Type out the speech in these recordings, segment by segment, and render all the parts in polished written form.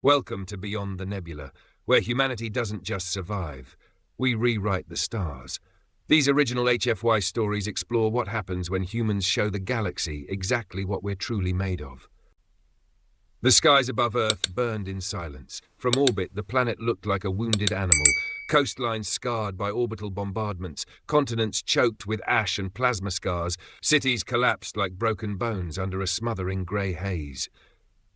Welcome to Beyond the Nebula, where humanity doesn't just survive. We rewrite the stars. These original HFY stories explore what happens when humans show the galaxy exactly what we're truly made of. The skies above Earth burned in silence. From orbit, the planet looked like a wounded animal, coastlines scarred by orbital bombardments, continents choked with ash and plasma scars, cities collapsed like broken bones under a smothering grey haze.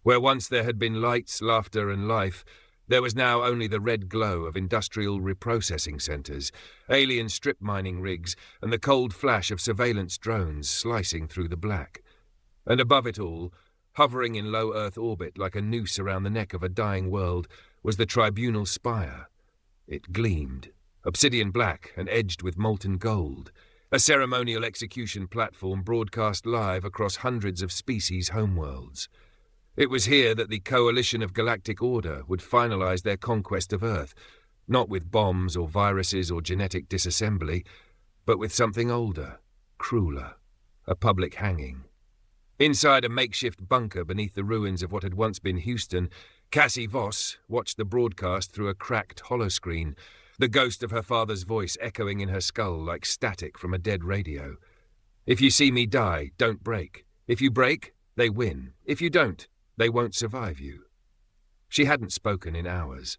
Where once there had been lights, laughter and life, there was now only the red glow of industrial reprocessing centres, alien strip mining rigs, and the cold flash of surveillance drones slicing through the black. And above it all, hovering in low Earth orbit like a noose around the neck of a dying world, was the tribunal spire. It gleamed, obsidian black and edged with molten gold, a ceremonial execution platform broadcast live across hundreds of species' homeworlds. It was here that the coalition of galactic order would finalize their conquest of Earth, not with bombs or viruses or genetic disassembly, but with something older, crueler, a public hanging. Inside a makeshift bunker beneath the ruins of what had once been Houston, Cassie Voss watched the broadcast through a cracked holoscreen, the ghost of her father's voice echoing in her skull like static from a dead radio. If you see me die, don't break. If you break, they win. If you don't, they won't survive you. She hadn't spoken in hours.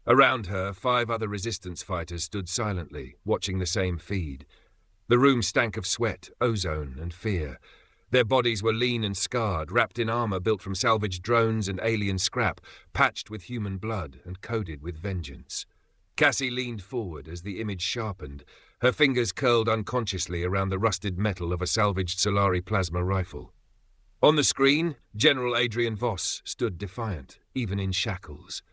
Around her, 5 other resistance fighters stood silently, watching the same feed. The room stank of sweat, ozone, and fear. Their bodies were lean and scarred, wrapped in armor built from salvaged drones and alien scrap, patched with human blood and coded with vengeance. Cassie leaned forward as the image sharpened, her fingers curled unconsciously around the rusted metal of a salvaged Solari plasma rifle. On the screen, General Adrian Voss stood defiant, even in shackles.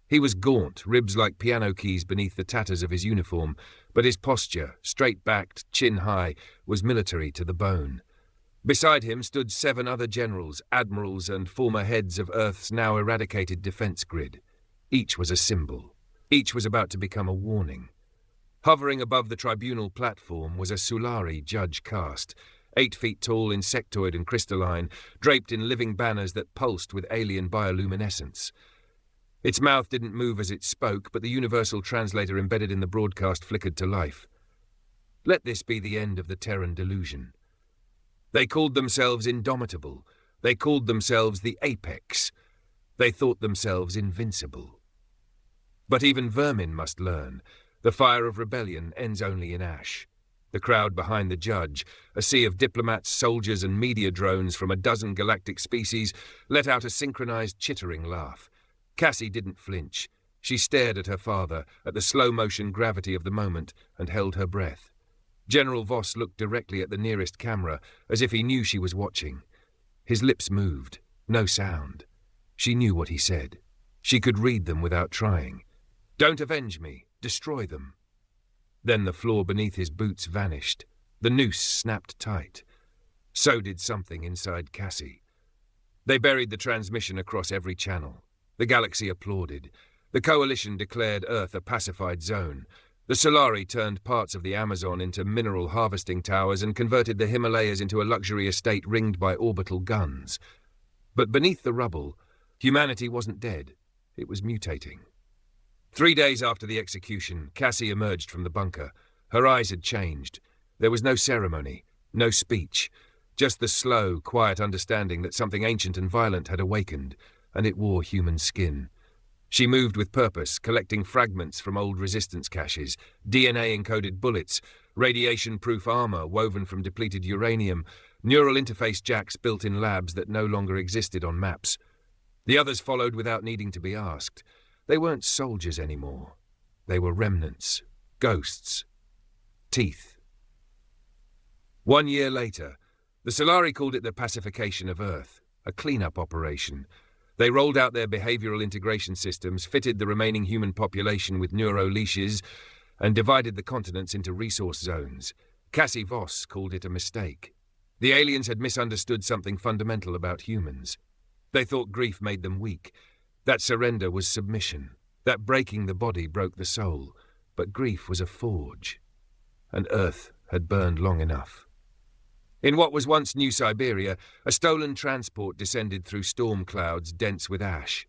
He was gaunt, ribs like piano keys beneath the tatters of his uniform, but his posture, straight-backed, chin-high, was military to the bone. Beside him stood 7 other generals, admirals, and former heads of Earth's now eradicated defense grid. Each was a symbol. Each was about to become a warning. Hovering above the tribunal platform was a Solari judge caste, 8 feet tall, insectoid and crystalline, draped in living banners that pulsed with alien bioluminescence. Its mouth didn't move as it spoke, but the universal translator embedded in the broadcast flickered to life. Let this be the end of the Terran delusion. They called themselves indomitable. They called themselves the Apex. They thought themselves invincible. But even vermin must learn. The fire of rebellion ends only in ash. The crowd behind the judge, a sea of diplomats, soldiers, and media drones from a dozen galactic species, let out a synchronized chittering laugh. Cassie didn't flinch. She stared at her father, at the slow-motion gravity of the moment, and held her breath. General Voss looked directly at the nearest camera, as if he knew she was watching. His lips moved. No sound. She knew what he said. She could read them without trying. "Don't avenge me. Destroy them." Then the floor beneath his boots vanished. The noose snapped tight. So did something inside Cassie. They buried the transmission across every channel. The galaxy applauded. The coalition declared Earth a pacified zone. The Solari turned parts of the Amazon into mineral harvesting towers and converted the Himalayas into a luxury estate ringed by orbital guns. But beneath the rubble, humanity wasn't dead. It was mutating. 3 days after the execution, Cassie emerged from the bunker. Her eyes had changed. There was no ceremony, no speech, just the slow, quiet understanding that something ancient and violent had awakened, and it wore human skin. She moved with purpose, collecting fragments from old resistance caches, DNA-encoded bullets, radiation-proof armor woven from depleted uranium, neural interface jacks built in labs that no longer existed on maps. The others followed without needing to be asked. They weren't soldiers anymore. They were remnants, ghosts, teeth. 1 year later, the Solari called it the pacification of Earth, a cleanup operation. They rolled out their behavioral integration systems, fitted the remaining human population with neuro-leashes, and divided the continents into resource zones. Cassie Voss called it a mistake. The aliens had misunderstood something fundamental about humans. They thought grief made them weak. That surrender was submission. That breaking the body broke the soul. But grief was a forge. And Earth had burned long enough. In what was once New Siberia, a stolen transport descended through storm clouds dense with ash.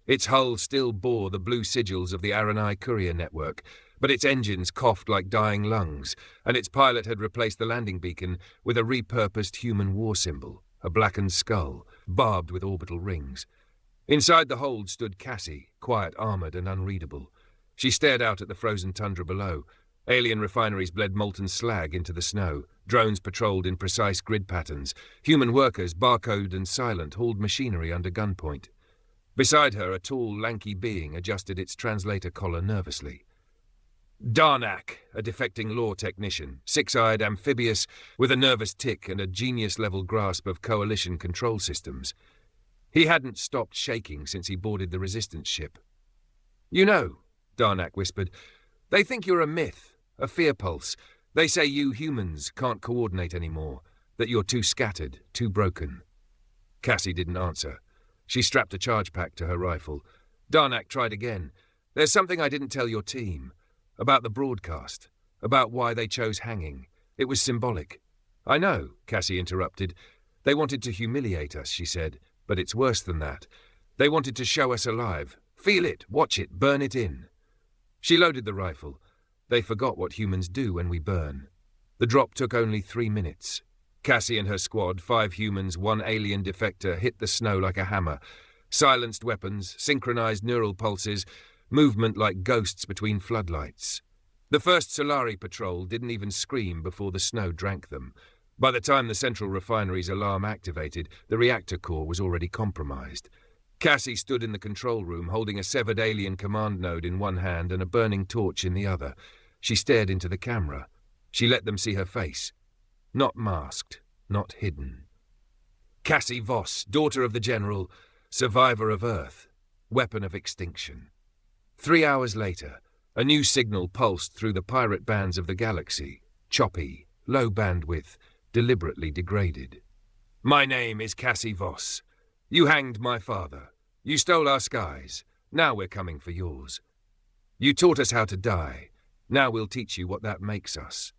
Its hull still bore the blue sigils of the Aranai courier network, but its engines coughed like dying lungs, and its pilot had replaced the landing beacon with a repurposed human war symbol, a blackened skull, barbed with orbital rings. Inside the hold stood Cassie, quiet, armored, and unreadable. She stared out at the frozen tundra below. Alien refineries bled molten slag into the snow. Drones patrolled in precise grid patterns. Human workers, barcode and silent, hauled machinery under gunpoint. Beside her, a tall, lanky being adjusted its translator collar nervously. Darnak, a defecting law technician, six-eyed, amphibious, with a nervous tic and a genius-level grasp of coalition control systems. He hadn't stopped shaking since he boarded the resistance ship. "You know," Darnak whispered, "they think you're a myth, a fear pulse. They say you humans can't coordinate anymore, that you're too scattered, too broken." Cassie didn't answer. She strapped a charge pack to her rifle. Darnak tried again. "There's something I didn't tell your team. About the broadcast. About why they chose hanging. It was symbolic." "I know," Cassie interrupted. "They wanted to humiliate us," she said. "But it's worse than that. They wanted to show us alive. Feel it, watch it, burn it in." She loaded the rifle. They forgot what humans do when we burn. The drop took only 3 minutes. Cassie and her squad, 5 humans, 1 alien defector, hit the snow like a hammer. Silenced weapons, synchronized neural pulses, movement like ghosts between floodlights. The first Solari patrol didn't even scream before the snow drank them. By the time the central refinery's alarm activated, the reactor core was already compromised. Cassie stood in the control room, holding a severed alien command node in one hand and a burning torch in the other. She stared into the camera. She let them see her face. Not masked, not hidden. Cassie Voss, daughter of the General, survivor of Earth, weapon of extinction. 3 hours later, a new signal pulsed through the pirate bands of the galaxy, choppy, low bandwidth, deliberately degraded. "My name is Cassie Voss. You hanged my father. You stole our skies. Now we're coming for yours. You taught us how to die. Now we'll teach you what that makes us."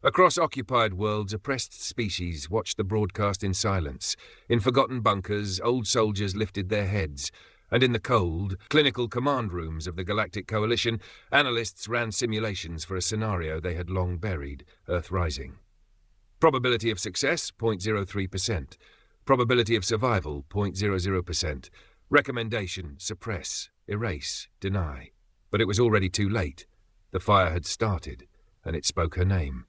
Across occupied worlds, oppressed species watched the broadcast in silence. In forgotten bunkers, old soldiers lifted their heads. And in the cold, clinical command rooms of the Galactic Coalition, analysts ran simulations for a scenario they had long buried, Earth rising. Probability of success, 0.03%. Probability of survival, 0.00%. Recommendation, suppress, erase, deny. But it was already too late. The fire had started, and it spoke her name.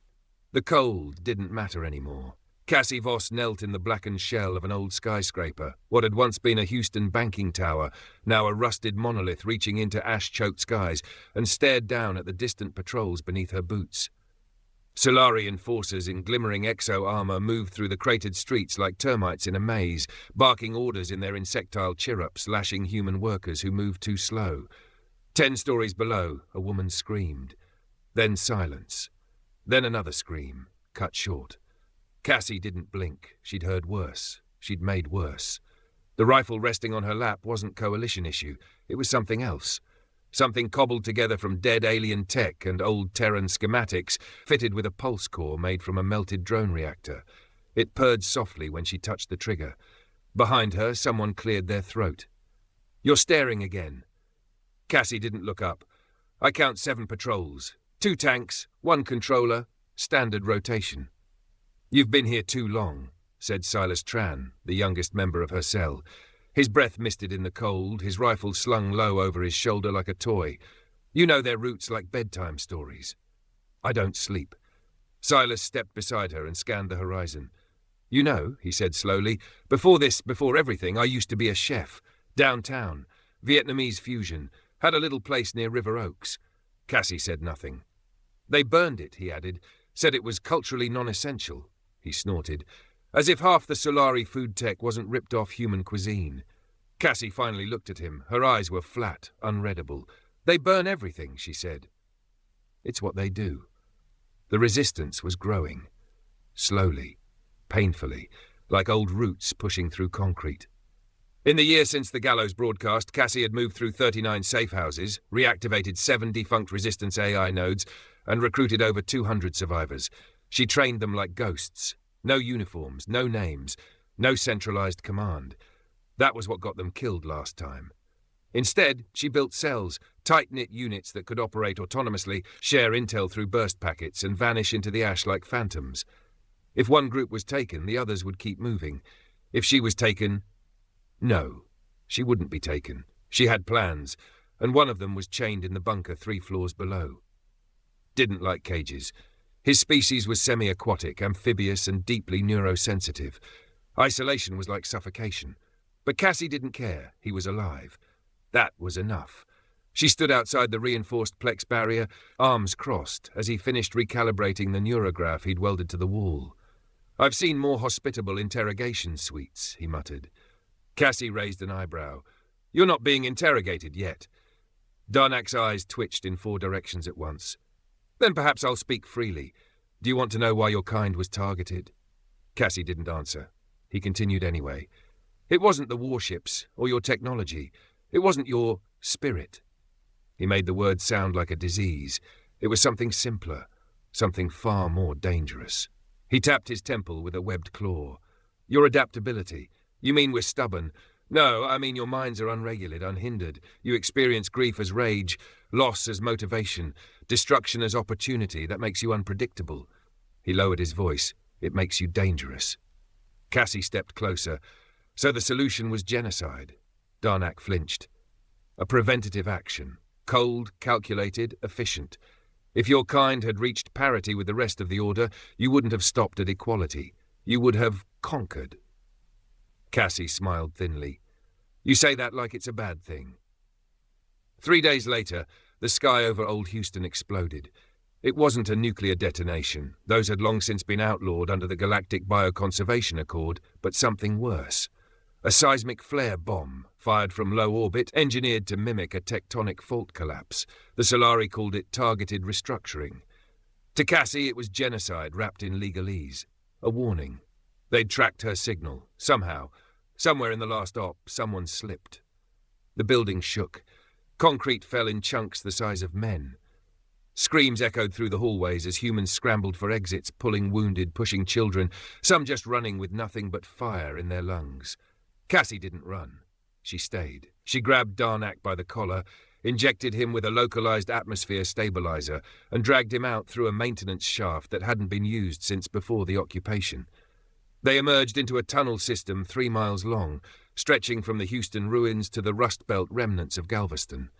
The cold didn't matter anymore. Cassie Voss knelt in the blackened shell of an old skyscraper, what had once been a Houston banking tower, now a rusted monolith reaching into ash-choked skies, and stared down at the distant patrols beneath her boots. Solarian forces in glimmering exo-armor moved through the cratered streets like termites in a maze, barking orders in their insectile chirrups, lashing human workers who moved too slow. 10 stories below, a woman screamed. Then silence. Then another scream, cut short. Cassie didn't blink. She'd heard worse. She'd made worse. The rifle resting on her lap wasn't Coalition issue. It was something else. Something cobbled together from dead alien tech and old Terran schematics, fitted with a pulse core made from a melted drone reactor. It purred softly when she touched the trigger. Behind her, someone cleared their throat. "You're staring again." Cassie didn't look up. "I count 7 patrols. 2 tanks, 1 controller, standard rotation." "You've been here too long," said Silas Tran, the youngest member of her cell. His breath misted in the cold, his rifle slung low over his shoulder like a toy. "You know their routes like bedtime stories." "I don't sleep." Silas stepped beside her and scanned the horizon. "You know," he said slowly, before everything, I used to be a chef. Downtown. Vietnamese fusion. Had a little place near River Oaks." Cassie said nothing. "They burned it," he added. "Said it was culturally non-essential." He snorted. As if half the Solari food tech wasn't ripped off human cuisine. Cassie finally looked at him. Her eyes were flat, unreadable. "They burn everything," she said. "It's what they do." The resistance was growing. Slowly, painfully, like old roots pushing through concrete. In the year since the Gallows broadcast, Cassie had moved through 39 safe houses, reactivated 7 defunct resistance AI nodes, and recruited over 200 survivors. She trained them like ghosts. No uniforms, no names, no centralized command. That was what got them killed last time. Instead, she built cells, tight-knit units that could operate autonomously, share intel through burst packets, and vanish into the ash like phantoms. If one group was taken, the others would keep moving. If she was taken... No, she wouldn't be taken. She had plans, and one of them was chained in the bunker 3 floors below. Didn't like cages. His species was semi-aquatic, amphibious, and deeply neurosensitive. Isolation was like suffocation. But Cassie didn't care. He was alive. That was enough. She stood outside the reinforced Plex barrier, arms crossed, as he finished recalibrating the neurograph he'd welded to the wall. "I've seen more hospitable interrogation suites," he muttered. Cassie raised an eyebrow. "You're not being interrogated yet." Darnak's eyes twitched in 4 directions at once. "Then perhaps I'll speak freely. Do you want to know why your kind was targeted?" Cassie didn't answer. He continued anyway. "It wasn't the warships or your technology. It wasn't your spirit." He made the word sound like a disease. It was something simpler, something far more dangerous. He tapped his temple with a webbed claw. "Your adaptability. You mean we're stubborn? No, I mean your minds are unregulated, unhindered. You experience grief as rage, loss as motivation, destruction as opportunity. That makes you unpredictable." He lowered his voice. "It makes you dangerous." Cassie stepped closer. So the solution was genocide. Darnak flinched. A preventative action. Cold, calculated, efficient. If your kind had reached parity with the rest of the Order, you wouldn't have stopped at equality. You would have conquered. Cassie smiled thinly. "You say that like it's a bad thing." 3 days later, the sky over Old Houston exploded. It wasn't a nuclear detonation. Those had long since been outlawed under the Galactic Bioconservation Accord, but something worse. A seismic flare bomb, fired from low orbit, engineered to mimic a tectonic fault collapse. The Solari called it targeted restructuring. To Cassie, it was genocide wrapped in legalese. A warning. They'd tracked her signal. Somehow, somewhere in the last op, someone slipped. The building shook. Concrete fell in chunks the size of men. Screams echoed through the hallways as humans scrambled for exits, pulling wounded, pushing children, some just running with nothing but fire in their lungs. Cassie didn't run. She stayed. She grabbed Darnak by the collar, injected him with a localized atmosphere stabilizer, and dragged him out through a maintenance shaft that hadn't been used since before the occupation. They emerged into a tunnel system 3 miles long, stretching from the Houston ruins to the Rust Belt remnants of Galveston.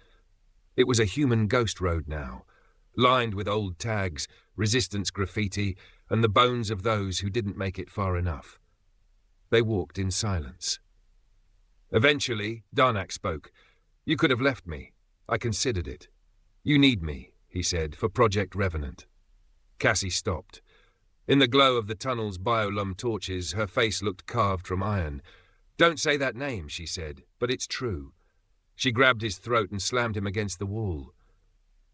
It was a human ghost road now, lined with old tags, resistance graffiti, and the bones of those who didn't make it far enough. They walked in silence. Eventually, Darnak spoke. "You could have left me. I considered it. You need me," he said, "for Project Revenant." Cassie stopped. In the glow of the tunnel's biolum torches, her face looked carved from iron. "Don't say that name," she said, "but it's true." She grabbed his throat and slammed him against the wall.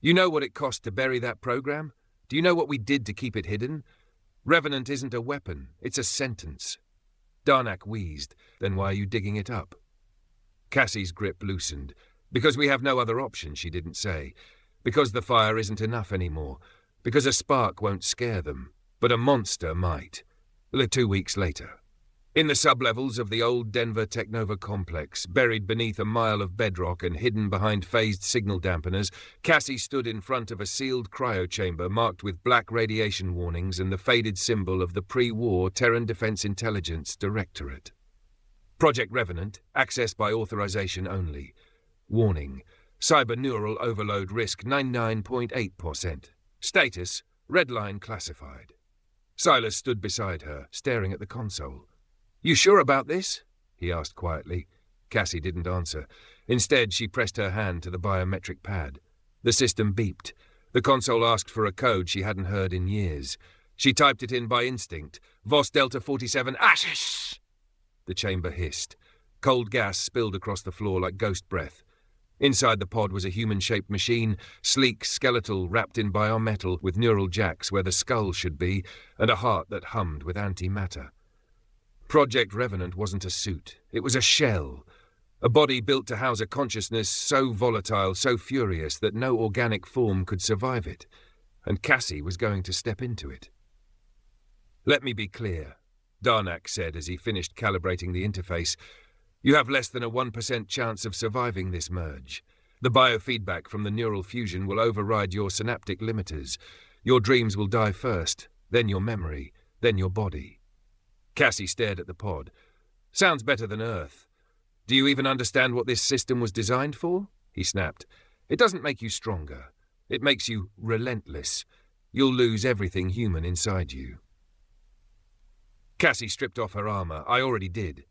"You know what it cost to bury that program? Do you know what we did to keep it hidden? Revenant isn't a weapon, it's a sentence." Darnak wheezed. "Then why are you digging it up?" Cassie's grip loosened. "Because we have no other option," she didn't say. "Because the fire isn't enough anymore. Because a spark won't scare them. But a monster might." 2 weeks later. In the sublevels of the old Denver Technova complex, buried beneath a mile of bedrock and hidden behind phased signal dampeners, Cassie stood in front of a sealed cryochamber marked with black radiation warnings and the faded symbol of the pre-war Terran Defense Intelligence Directorate. Project Revenant, access by authorization only. Warning, cyberneural overload risk 99.8%. Status, red line classified. Silas stood beside her, staring at the console. "You sure about this?" he asked quietly. Cassie didn't answer. Instead, she pressed her hand to the biometric pad. The system beeped. The console asked for a code she hadn't heard in years. She typed it in by instinct. Voss Delta 47 Ashish! The chamber hissed. Cold gas spilled across the floor like ghost breath. Inside the pod was a human-shaped machine, sleek, skeletal, wrapped in biometal with neural jacks where the skull should be, and a heart that hummed with antimatter. Project Revenant wasn't a suit. It was a shell. A body built to house a consciousness so volatile, so furious that no organic form could survive it. And Cassie was going to step into it. "Let me be clear," Darnak said as he finished calibrating the interface. You have less than a 1% chance of surviving this merge. The biofeedback from the neural fusion will override your synaptic limiters. Your dreams will die first, then your memory, then your body. Cassie stared at the pod. Sounds better than Earth. Do you even understand what this system was designed for? He snapped. It doesn't make you stronger. It makes you relentless. You'll lose everything human inside you. Cassie stripped off her armor. I already did.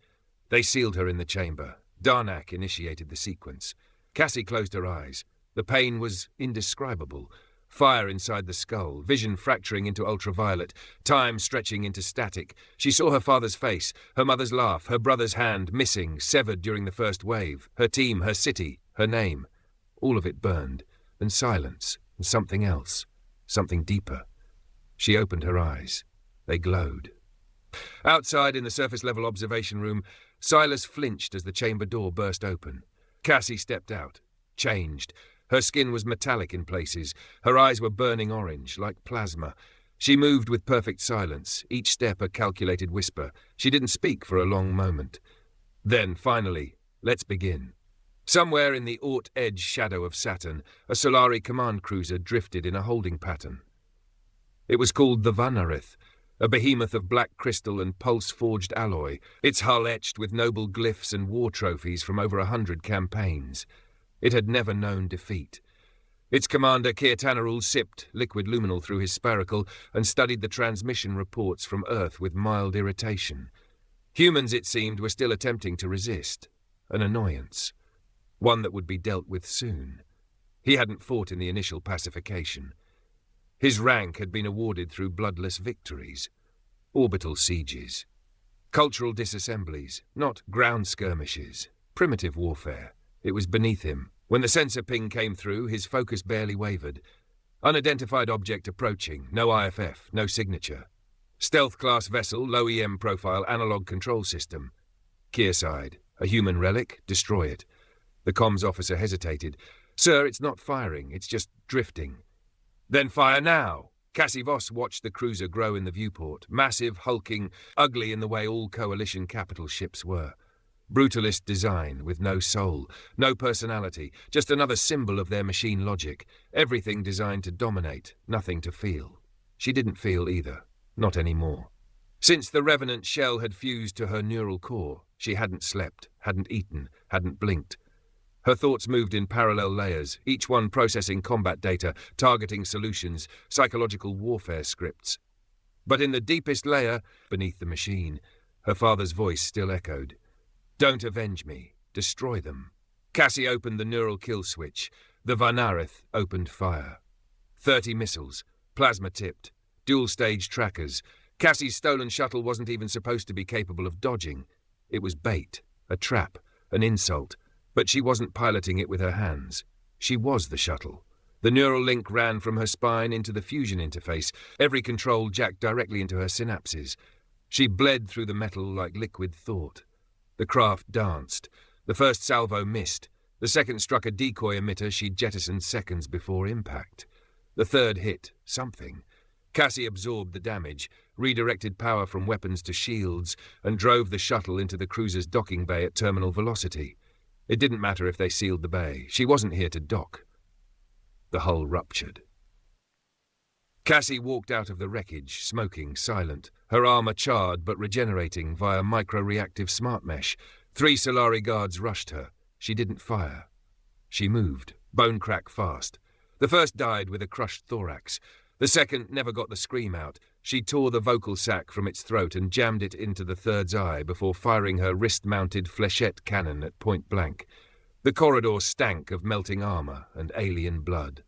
They sealed her in the chamber. Darnak initiated the sequence. Cassie closed her eyes. The pain was indescribable. Fire inside the skull, vision fracturing into ultraviolet, time stretching into static. She saw her father's face, her mother's laugh, her brother's hand, missing, severed during the first wave, her team, her city, her name. All of it burned, then silence, and something else, something deeper. She opened her eyes. They glowed. Outside in the surface-level observation room, Silas flinched as the chamber door burst open. Cassie stepped out, changed. Her skin was metallic in places. Her eyes were burning orange, like plasma. She moved with perfect silence, each step a calculated whisper. She didn't speak for a long moment. Then, finally, let's begin. Somewhere in the Aut-edge shadow of Saturn, a Solari command cruiser drifted in a holding pattern. It was called the Vanarith, a behemoth of black crystal and pulse-forged alloy, its hull etched with noble glyphs and war trophies from over 100 campaigns. It had never known defeat. Its commander, Keir Tanarul, sipped liquid luminal through his sparacle and studied the transmission reports from Earth with mild irritation. Humans, it seemed, were still attempting to resist. An annoyance. One that would be dealt with soon. He hadn't fought in the initial pacification. His rank had been awarded through bloodless victories. Orbital sieges. Cultural disassemblies, not ground skirmishes. Primitive warfare. It was beneath him. When the sensor ping came through, his focus barely wavered. Unidentified object approaching, no IFF, no signature. Stealth-class vessel, low EM profile, analog control system. Keir sighed. A human relic? Destroy it. The comms officer hesitated. Sir, it's not firing, it's just drifting. Then fire now! Cassie Voss watched the cruiser grow in the viewport, massive, hulking, ugly in the way all coalition capital ships were. Brutalist design, with no soul, no personality, just another symbol of their machine logic. Everything designed to dominate, nothing to feel. She didn't feel either, not anymore. Since the Revenant shell had fused to her neural core, she hadn't slept, hadn't eaten, hadn't blinked. Her thoughts moved in parallel layers, each one processing combat data, targeting solutions, psychological warfare scripts. But in the deepest layer, beneath the machine, her father's voice still echoed. Don't avenge me. Destroy them. Cassie opened the neural kill switch. The Vanarith opened fire. 30 missiles, plasma-tipped, dual-stage trackers. Cassie's stolen shuttle wasn't even supposed to be capable of dodging. It was bait, a trap, an insult. But she wasn't piloting it with her hands. She was the shuttle. The neural link ran from her spine into the fusion interface, every control jacked directly into her synapses. She bled through the metal like liquid thought. The craft danced. The first salvo missed. The second struck a decoy emitter she'd jettisoned seconds before impact. The third hit something. Cassie absorbed the damage, redirected power from weapons to shields, and drove the shuttle into the cruiser's docking bay at terminal velocity. It didn't matter if they sealed the bay. She wasn't here to dock. The hull ruptured. Cassie walked out of the wreckage, smoking, silent, her armor charred but regenerating via micro-reactive smart mesh. 3 Solari guards rushed her. She didn't fire. She moved, bone crack fast. The first died with a crushed thorax. The second never got the scream out. She tore the vocal sac from its throat and jammed it into the third's eye before firing her wrist-mounted fléchette cannon at point blank. The corridor stank of melting armor and alien blood.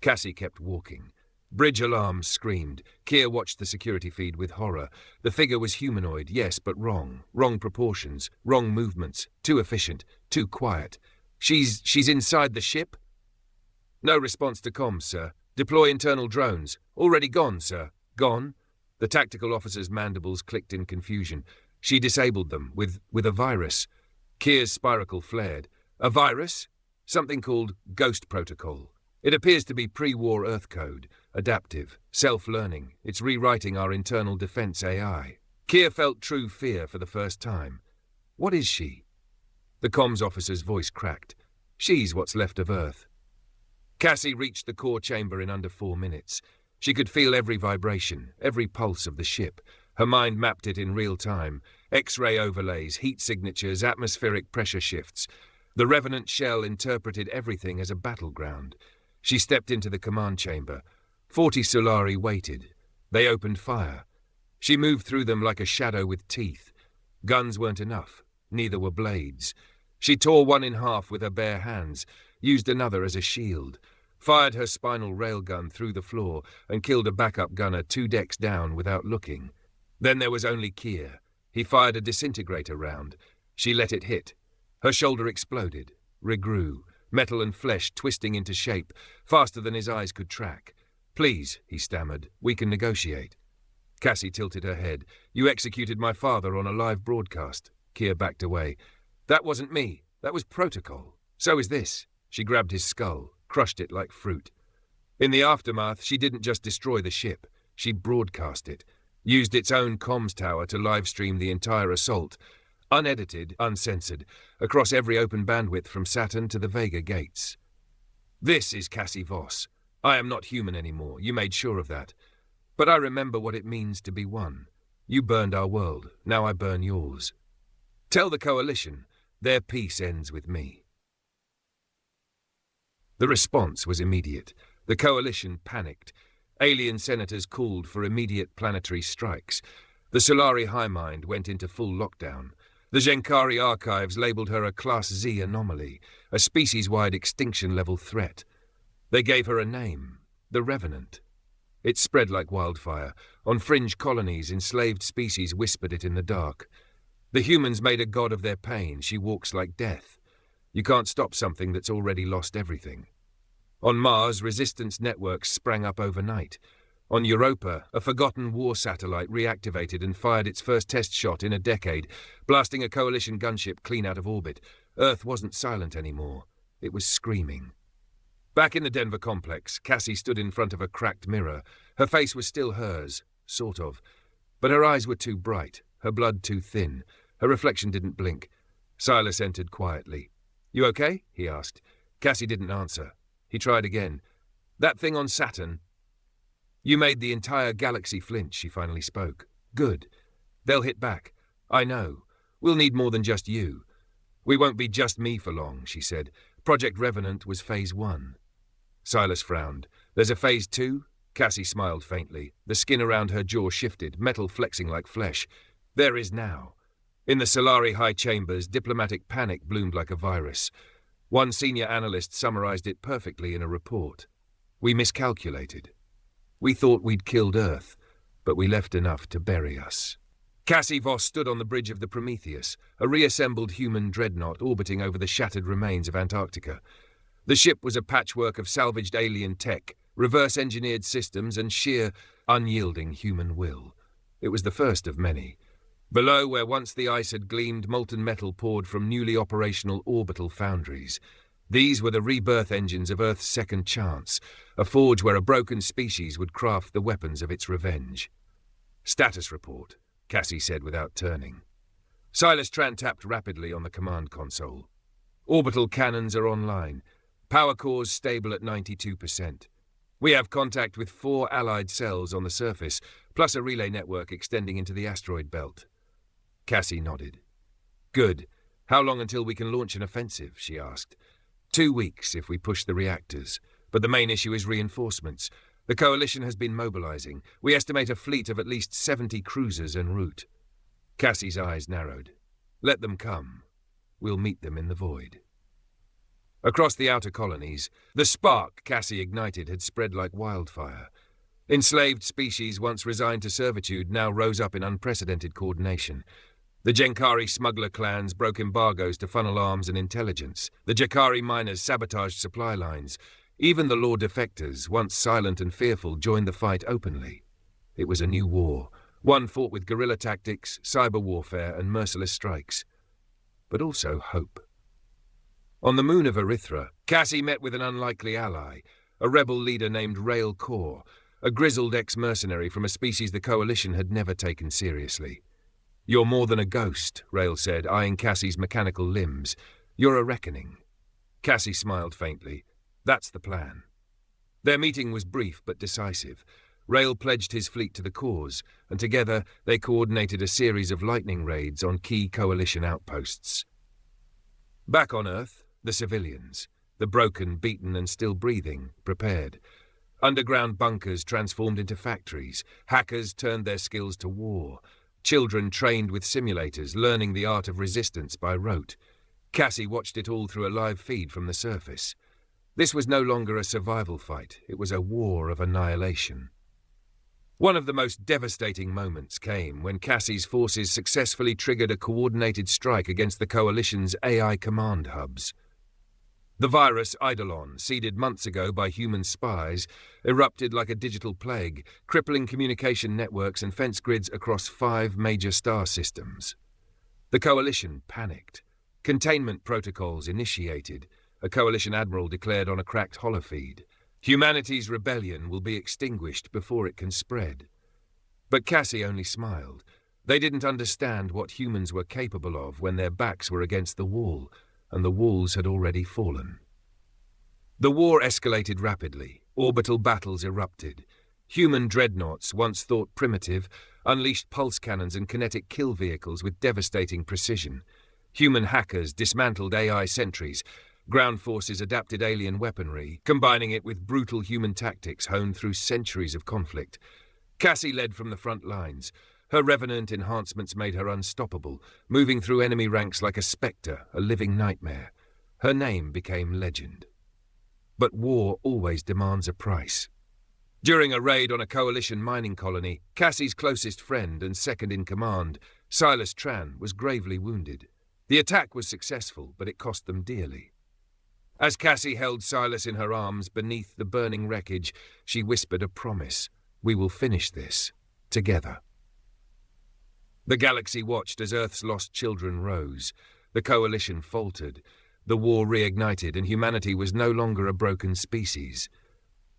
Cassie kept walking. Bridge alarms screamed. Keir watched the security feed with horror. The figure was humanoid, yes, but wrong. Wrong proportions, wrong movements, too efficient, too quiet. She's inside the ship? No response to comms, sir. Deploy internal drones. Already gone, sir. Gone? The tactical officer's mandibles clicked in confusion. She disabled them with a virus. Keir's spiracle flared. A virus? Something called Ghost Protocol. It appears to be pre-war Earth code, adaptive, self-learning. It's rewriting our internal defense AI. Keir felt true fear for the first time. What is she? The comms officer's voice cracked. She's what's left of Earth. Cassie reached the core chamber in under 4 minutes. She could feel every vibration, every pulse of the ship. Her mind mapped it in real time. X-ray overlays, heat signatures, atmospheric pressure shifts. The Revenant shell interpreted everything as a battleground. She stepped into the command chamber. 40 Solari waited. They opened fire. She moved through them like a shadow with teeth. Guns weren't enough. Neither were blades. She tore one in half with her bare hands, used another as a shield, fired her spinal railgun through the floor, and killed a backup gunner 2 decks down without looking. Then there was only Kier. He fired a disintegrator round. She let it hit. Her shoulder exploded, regrew, metal and flesh twisting into shape, faster than his eyes could track. "Please," he stammered, "we can negotiate." Cassie tilted her head. "You executed my father on a live broadcast." Kier backed away. "That wasn't me. That was protocol. So is this." She grabbed his skull, crushed it like fruit. In the aftermath, she didn't just destroy the ship. She broadcast it, used its own comms tower to livestream the entire assault, unedited, uncensored, across every open bandwidth from Saturn to the Vega gates. "This is Cassie Voss. I am not human anymore. You made sure of that. But I remember what it means to be one. You burned our world. Now I burn yours. Tell the Coalition, their peace ends with me." The response was immediate. The Coalition panicked. Alien senators called for immediate planetary strikes. The Solari Highmind went into full lockdown. The Genkari archives labelled her a Class Z anomaly, a species-wide extinction-level threat. They gave her a name, the Revenant. It spread like wildfire. On fringe colonies, enslaved species whispered it in the dark. The humans made a god of their pain. She walks like death. You can't stop something that's already lost everything. On Mars, resistance networks sprang up overnight. On Europa, a forgotten war satellite reactivated and fired its first test shot in a decade, blasting a Coalition gunship clean out of orbit. Earth wasn't silent anymore. It was screaming. Back in the Denver complex, Cassie stood in front of a cracked mirror. Her face was still hers, sort of. But her eyes were too bright, her blood too thin. Her reflection didn't blink. Silas entered quietly. "You okay?" he asked. Cassie didn't answer. He tried again. "That thing on Saturn?" "You made the entire galaxy flinch," she finally spoke. "Good. They'll hit back. I know. We'll need more than just you." "We won't be just me for long," she said. "Project Revenant was Phase 1. Silas frowned. "There's a Phase 2? Cassie smiled faintly. The skin around her jaw shifted, metal flexing like flesh. "There is now." In the Solari high chambers, diplomatic panic bloomed like a virus. One senior analyst summarized it perfectly in a report. "We miscalculated. We thought we'd killed Earth, but we left enough to bury us." Cassie Voss stood on the bridge of the Prometheus, a reassembled human dreadnought orbiting over the shattered remains of Antarctica. The ship was a patchwork of salvaged alien tech, reverse-engineered systems, and sheer, unyielding human will. It was the first of many. Below, where once the ice had gleamed, molten metal poured from newly operational orbital foundries. These were the rebirth engines of Earth's second chance, a forge where a broken species would craft the weapons of its revenge. "Status report," Cassie said without turning. Silas Tran tapped rapidly on the command console. "Orbital cannons are online. Power cores stable at 92%. We have contact with 4 allied cells on the surface, plus a relay network extending into the asteroid belt." Cassie nodded. "Good. How long until we can launch an offensive?" she asked. 2 weeks if we push the reactors, but the main issue is reinforcements. The Coalition has been mobilizing. We estimate a fleet of at least 70 cruisers en route. Cassie's eyes narrowed. "Let them come. We'll meet them in the void." Across the outer colonies, the spark Cassie ignited had spread like wildfire. Enslaved species once resigned to servitude now rose up in unprecedented coordination. The Genkari smuggler clans broke embargoes to funnel arms and intelligence. The Jakari miners sabotaged supply lines. Even the law defectors, once silent and fearful, joined the fight openly. It was a new war, one fought with guerrilla tactics, cyber warfare, and merciless strikes. But also hope. On the moon of Erythra, Cassie met with an unlikely ally, a rebel leader named Rail Kor, a grizzled ex-mercenary from a species the Coalition had never taken seriously. "You're more than a ghost," Rail said, eyeing Cassie's mechanical limbs. "You're a reckoning." Cassie smiled faintly. "That's the plan." Their meeting was brief but decisive. Rail pledged his fleet to the cause, and together they coordinated a series of lightning raids on key Coalition outposts. Back on Earth, the civilians, the broken, beaten and still breathing, prepared. Underground bunkers transformed into factories, hackers turned their skills to war, children trained with simulators, learning the art of resistance by rote. Cassie watched it all through a live feed from the surface. This was no longer a survival fight, it was a war of annihilation. One of the most devastating moments came when Cassie's forces successfully triggered a coordinated strike against the Coalition's AI command hubs. The virus Eidolon, seeded months ago by human spies, erupted like a digital plague, crippling communication networks and fence grids across 5 major star systems. The Coalition panicked. Containment protocols initiated. A Coalition admiral declared on a cracked holofeed, "Humanity's rebellion will be extinguished before it can spread." But Cassie only smiled. They didn't understand what humans were capable of when their backs were against the wall, and the walls had already fallen. The war escalated rapidly. Orbital battles erupted. Human dreadnoughts, once thought primitive, unleashed pulse cannons and kinetic kill vehicles with devastating precision. Human hackers dismantled AI sentries. Ground forces adapted alien weaponry, combining it with brutal human tactics honed through centuries of conflict. Cassie led from the front lines. Her Revenant enhancements made her unstoppable, moving through enemy ranks like a spectre, a living nightmare. Her name became legend. But war always demands a price. During a raid on a Coalition mining colony, Cassie's closest friend and second-in-command, Silas Tran, was gravely wounded. The attack was successful, but it cost them dearly. As Cassie held Silas in her arms beneath the burning wreckage, she whispered a promise. "We will finish this, together." The galaxy watched as Earth's lost children rose. The Coalition faltered. The war reignited, and humanity was no longer a broken species.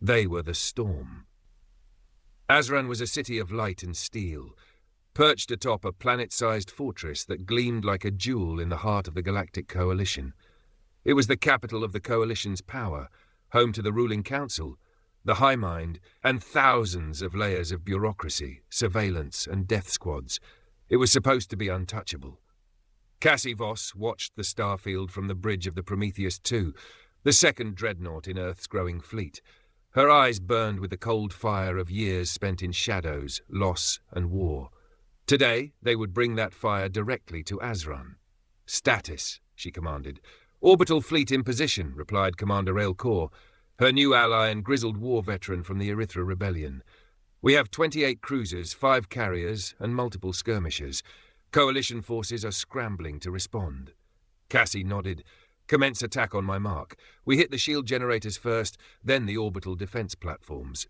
They were the storm. Azran was a city of light and steel, perched atop a planet-sized fortress that gleamed like a jewel in the heart of the Galactic Coalition. It was the capital of the Coalition's power, home to the ruling council, the High Mind, and thousands of layers of bureaucracy, surveillance, and death squads. It was supposed to be untouchable. Cassie Voss watched the starfield from the bridge of the Prometheus II, the second dreadnought in Earth's growing fleet. Her eyes burned with the cold fire of years spent in shadows, loss, and war. Today, they would bring that fire directly to Azran. "Status," she commanded. "Orbital fleet in position," replied Commander Railcore, her new ally and grizzled war veteran from the Erythra Rebellion. "We have 28 cruisers, 5 carriers, and multiple skirmishers. Coalition forces are scrambling to respond." Cassie nodded. "Commence attack on my mark. We hit the shield generators first, then the orbital defense platforms.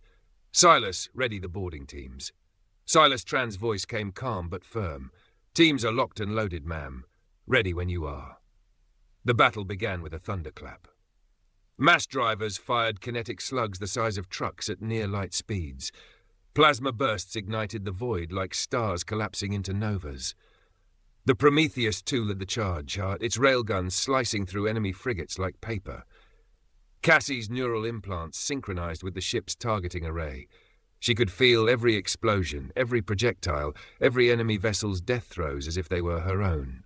Silas, ready the boarding teams." Silas Tran's voice came calm but firm. "Teams are locked and loaded, ma'am. Ready when you are." The battle began with a thunderclap. Mass drivers fired kinetic slugs the size of trucks at near-light speeds. Plasma bursts ignited the void like stars collapsing into novas. The Prometheus II led the charge, its railguns slicing through enemy frigates like paper. Cassie's neural implants synchronized with the ship's targeting array. She could feel every explosion, every projectile, every enemy vessel's death throes as if they were her own.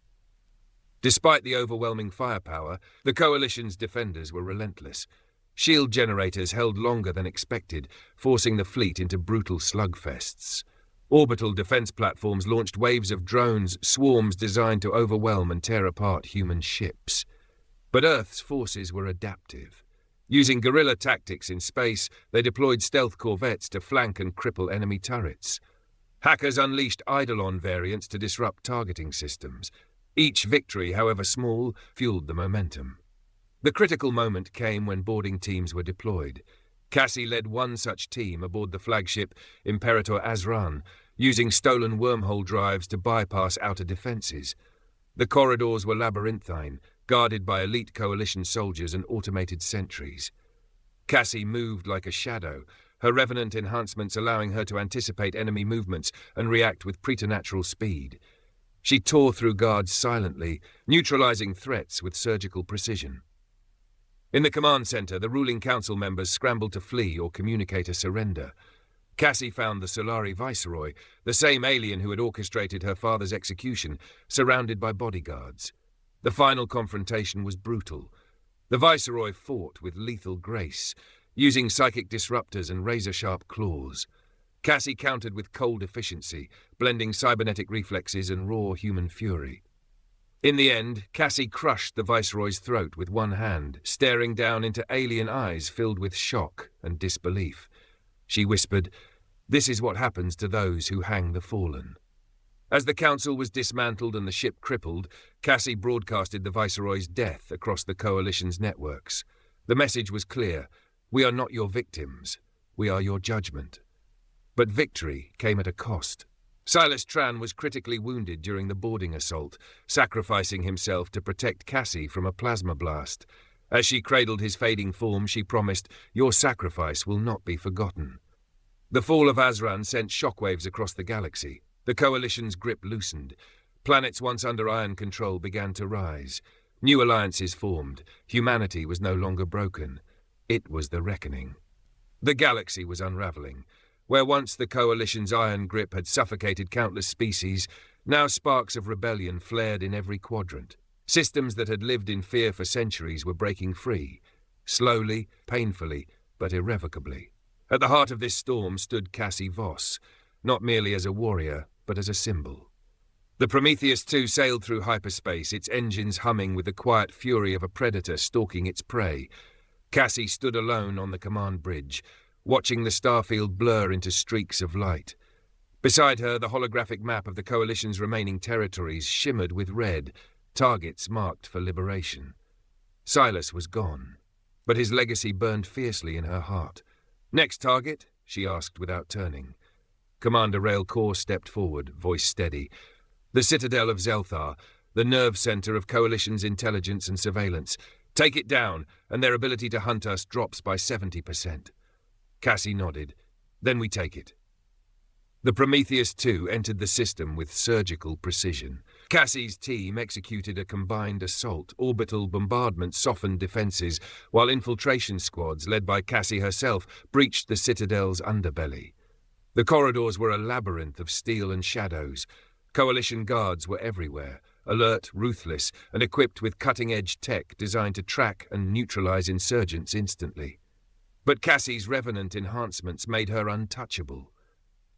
Despite the overwhelming firepower, the Coalition's defenders were relentless. Shield generators held longer than expected, forcing the fleet into brutal slugfests. Orbital defense platforms launched waves of drones, swarms designed to overwhelm and tear apart human ships. But Earth's forces were adaptive. Using guerrilla tactics in space, they deployed stealth corvettes to flank and cripple enemy turrets. Hackers unleashed Eidolon variants to disrupt targeting systems. Each victory, however small, fueled the momentum. The critical moment came when boarding teams were deployed. Cassie led one such team aboard the flagship Imperator Azran, using stolen wormhole drives to bypass outer defenses. The corridors were labyrinthine, guarded by elite Coalition soldiers and automated sentries. Cassie moved like a shadow, her Revenant enhancements allowing her to anticipate enemy movements and react with preternatural speed. She tore through guards silently, neutralizing threats with surgical precision. In the command center, the ruling council members scrambled to flee or communicate a surrender. Cassie found the Solari Viceroy, the same alien who had orchestrated her father's execution, surrounded by bodyguards. The final confrontation was brutal. The Viceroy fought with lethal grace, using psychic disruptors and razor-sharp claws. Cassie countered with cold efficiency, blending cybernetic reflexes and raw human fury. In the end, Cassie crushed the Viceroy's throat with one hand, staring down into alien eyes filled with shock and disbelief. She whispered, "This is what happens to those who hang the fallen." As the council was dismantled and the ship crippled, Cassie broadcasted the Viceroy's death across the Coalition's networks. The message was clear: we are not your victims, we are your judgment. But victory came at a cost. Silas Tran was critically wounded during the boarding assault, sacrificing himself to protect Cassie from a plasma blast. As she cradled his fading form, she promised, "Your sacrifice will not be forgotten." The fall of Azran sent shockwaves across the galaxy. The Coalition's grip loosened. Planets once under iron control began to rise. New alliances formed. Humanity was no longer broken. It was the reckoning. The galaxy was unraveling. Where once the Coalition's iron grip had suffocated countless species, now sparks of rebellion flared in every quadrant. Systems that had lived in fear for centuries were breaking free. Slowly, painfully, but irrevocably. At the heart of this storm stood Cassie Voss, not merely as a warrior, but as a symbol. The Prometheus II sailed through hyperspace, its engines humming with the quiet fury of a predator stalking its prey. Cassie stood alone on the command bridge, watching the starfield blur into streaks of light. Beside her, the holographic map of the Coalition's remaining territories shimmered with red, targets marked for liberation. Silas was gone, but his legacy burned fiercely in her heart. "Next target?" she asked without turning. Commander Rail Kor stepped forward, voice steady. "The Citadel of Zelthar, the nerve center of Coalition's intelligence and surveillance. Take it down, and their ability to hunt us drops by 70%. Cassie nodded. "Then we take it." The Prometheus II entered the system with surgical precision. Cassie's team executed a combined assault. Orbital bombardment softened defenses, while infiltration squads, led by Cassie herself, breached the Citadel's underbelly. The corridors were a labyrinth of steel and shadows. Coalition guards were everywhere, alert, ruthless, and equipped with cutting-edge tech designed to track and neutralize insurgents instantly. But Cassie's Revenant enhancements made her untouchable.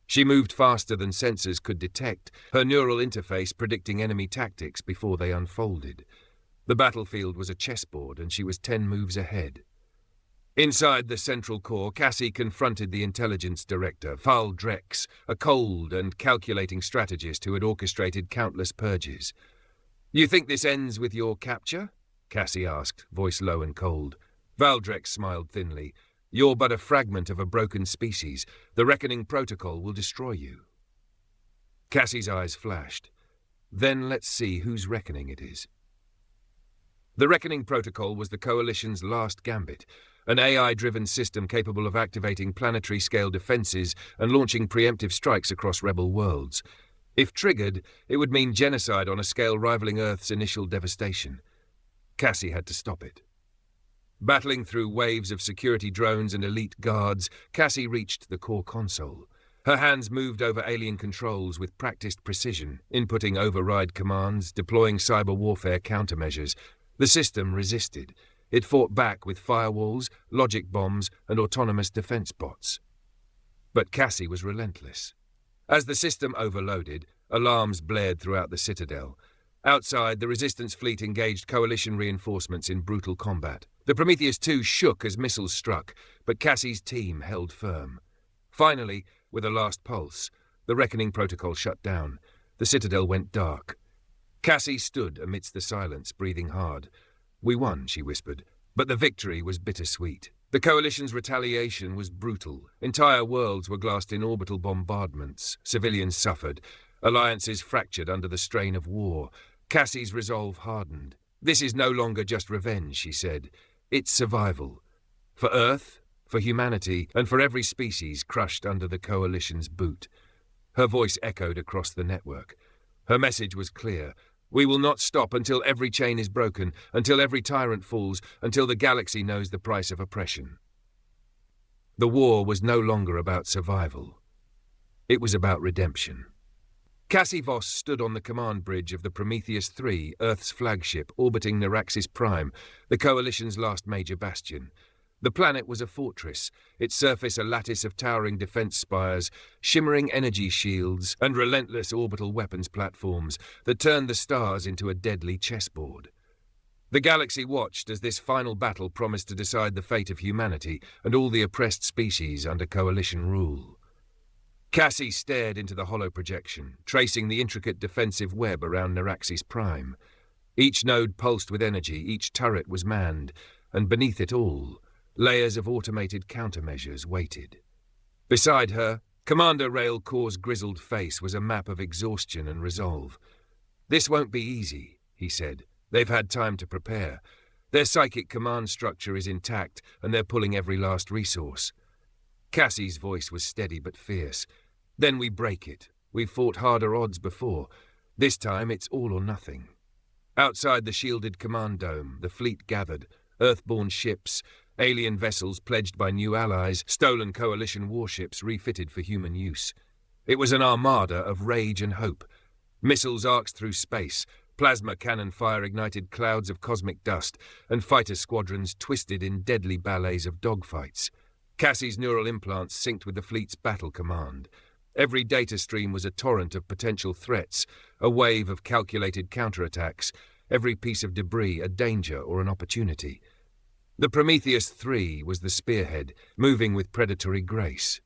She moved faster than sensors could detect, her neural interface predicting enemy tactics before they unfolded. The battlefield was a chessboard, and she was 10 moves ahead. Inside the central core, Cassie confronted the intelligence director, Val Drex, a cold and calculating strategist who had orchestrated countless purges. "You think this ends with your capture?" Cassie asked, voice low and cold. Val Drex smiled thinly. "You're but a fragment of a broken species. The Reckoning Protocol will destroy you." Cassie's eyes flashed. "Then let's see whose reckoning it is." The Reckoning Protocol was the Coalition's last gambit, an AI-driven system capable of activating planetary-scale defenses and launching preemptive strikes across rebel worlds. If triggered, it would mean genocide on a scale rivaling Earth's initial devastation. Cassie had to stop it. Battling through waves of security drones and elite guards, Cassie reached the core console. Her hands moved over alien controls with practiced precision, inputting override commands, deploying cyber warfare countermeasures. The system resisted. It fought back with firewalls, logic bombs, and autonomous defense bots. But Cassie was relentless. As the system overloaded, alarms blared throughout the Citadel. Outside, the Resistance fleet engaged Coalition reinforcements in brutal combat. The Prometheus II shook as missiles struck, but Cassie's team held firm. Finally, with a last pulse, the Reckoning Protocol shut down. The Citadel went dark. Cassie stood amidst the silence, breathing hard. "We won," she whispered, but the victory was bittersweet. The Coalition's retaliation was brutal. Entire worlds were glassed in orbital bombardments. Civilians suffered. Alliances fractured under the strain of war. Cassie's resolve hardened. "This is no longer just revenge," she said. "It's survival. For Earth, for humanity, and for every species crushed under the Coalition's boot." Her voice echoed across the network. Her message was clear. We will not stop until every chain is broken, until every tyrant falls, until the galaxy knows the price of oppression. The war was no longer about survival. It was about redemption. Cassie Voss stood on the command bridge of the Prometheus III, Earth's flagship, orbiting Narraxis Prime, the Coalition's last major bastion. The planet was a fortress, its surface a lattice of towering defense spires, shimmering energy shields, and relentless orbital weapons platforms that turned the stars into a deadly chessboard. The galaxy watched as this final battle promised to decide the fate of humanity and all the oppressed species under Coalition rule. Cassie stared into the hollow projection, tracing the intricate defensive web around Narraxis Prime. Each node pulsed with energy, each turret was manned, and beneath it all, layers of automated countermeasures waited. Beside her, Commander Rail Corps' grizzled face was a map of exhaustion and resolve. "This won't be easy," he said. "They've had time to prepare. Their psychic command structure is intact, and they're pulling every last resource." Cassie's voice was steady but fierce. "Then we break it. We've fought harder odds before. This time it's all or nothing." Outside the shielded command dome, the fleet gathered. Earthborne ships, alien vessels pledged by new allies, stolen Coalition warships refitted for human use. It was an armada of rage and hope. Missiles arced through space, plasma cannon fire ignited clouds of cosmic dust, and fighter squadrons twisted in deadly ballets of dogfights. Cassie's neural implants synced with the fleet's battle command. Every data stream was a torrent of potential threats, a wave of calculated counterattacks, every piece of debris a danger or an opportunity. The Prometheus III was the spearhead, moving with predatory grace.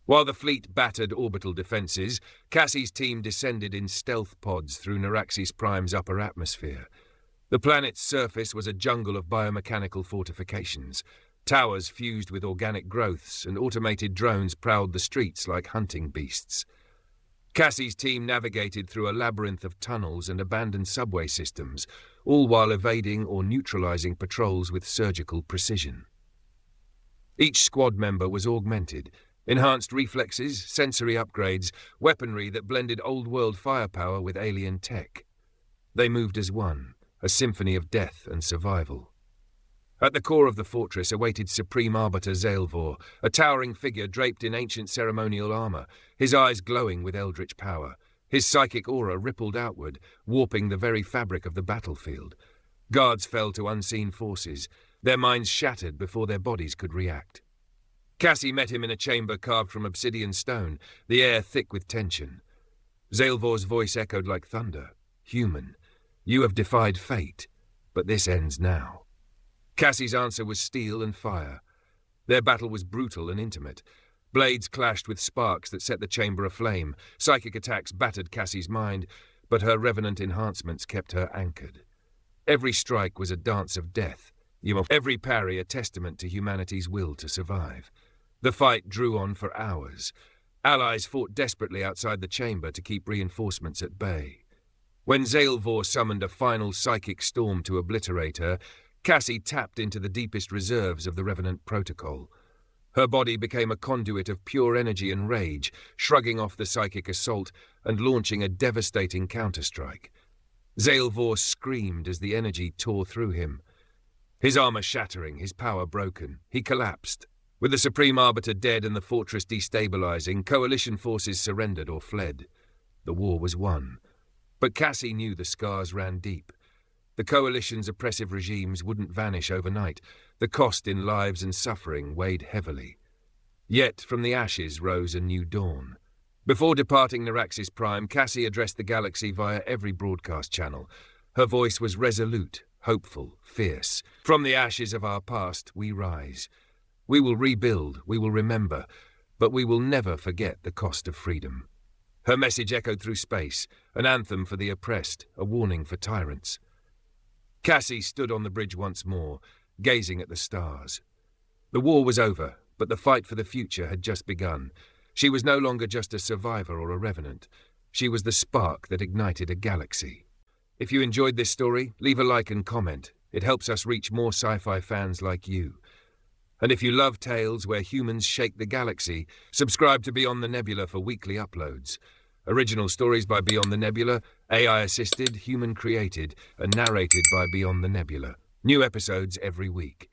While the fleet battered orbital defenses, Cassie's team descended in stealth pods through Narraxis Prime's upper atmosphere. The planet's surface was a jungle of biomechanical fortifications. Towers fused with organic growths, and automated drones prowled the streets like hunting beasts. Cassie's team navigated through a labyrinth of tunnels and abandoned subway systems, all while evading or neutralizing patrols with surgical precision. Each squad member was augmented. Enhanced reflexes, sensory upgrades, weaponry that blended old-world firepower with alien tech. They moved as one, a symphony of death and survival. At the core of the fortress awaited Supreme Arbiter Zaelvor, a towering figure draped in ancient ceremonial armor, his eyes glowing with eldritch power. His psychic aura rippled outward, warping the very fabric of the battlefield. Guards fell to unseen forces, their minds shattered before their bodies could react. Cassie met him in a chamber carved from obsidian stone, the air thick with tension. Zaelvor's voice echoed like thunder. "Human, you have defied fate, but this ends now." Cassie's answer was steel and fire. Their battle was brutal and intimate. Blades clashed with sparks that set the chamber aflame. Psychic attacks battered Cassie's mind, but her revenant enhancements kept her anchored. Every strike was a dance of death, every parry a testament to humanity's will to survive. The fight drew on for hours. Allies fought desperately outside the chamber to keep reinforcements at bay. When Zaelvor summoned a final psychic storm to obliterate her, Cassie tapped into the deepest reserves of the Revenant protocol. Her body became a conduit of pure energy and rage, shrugging off the psychic assault and launching a devastating counterstrike. Zaelvor screamed as the energy tore through him. His armor shattering, his power broken, he collapsed. With the Supreme Arbiter dead and the fortress destabilizing, Coalition forces surrendered or fled. The war was won. But Cassie knew the scars ran deep. The Coalition's oppressive regimes wouldn't vanish overnight. The cost in lives and suffering weighed heavily. Yet from the ashes rose a new dawn. Before departing Narraxis Prime, Cassie addressed the galaxy via every broadcast channel. Her voice was resolute, hopeful, fierce. "From the ashes of our past, we rise. We will rebuild, we will remember, but we will never forget the cost of freedom." Her message echoed through space, an anthem for the oppressed, a warning for tyrants. Cassie stood on the bridge once more, gazing at the stars. The war was over, but the fight for the future had just begun. She was no longer just a survivor or a revenant. She was the spark that ignited a galaxy. If you enjoyed this story, leave a like and comment. It helps us reach more sci-fi fans like you. And if you love tales where humans shake the galaxy, subscribe to Beyond the Nebula for weekly uploads. Original stories by Beyond the Nebula, AI-assisted, human-created, and narrated by Beyond the Nebula. New episodes every week.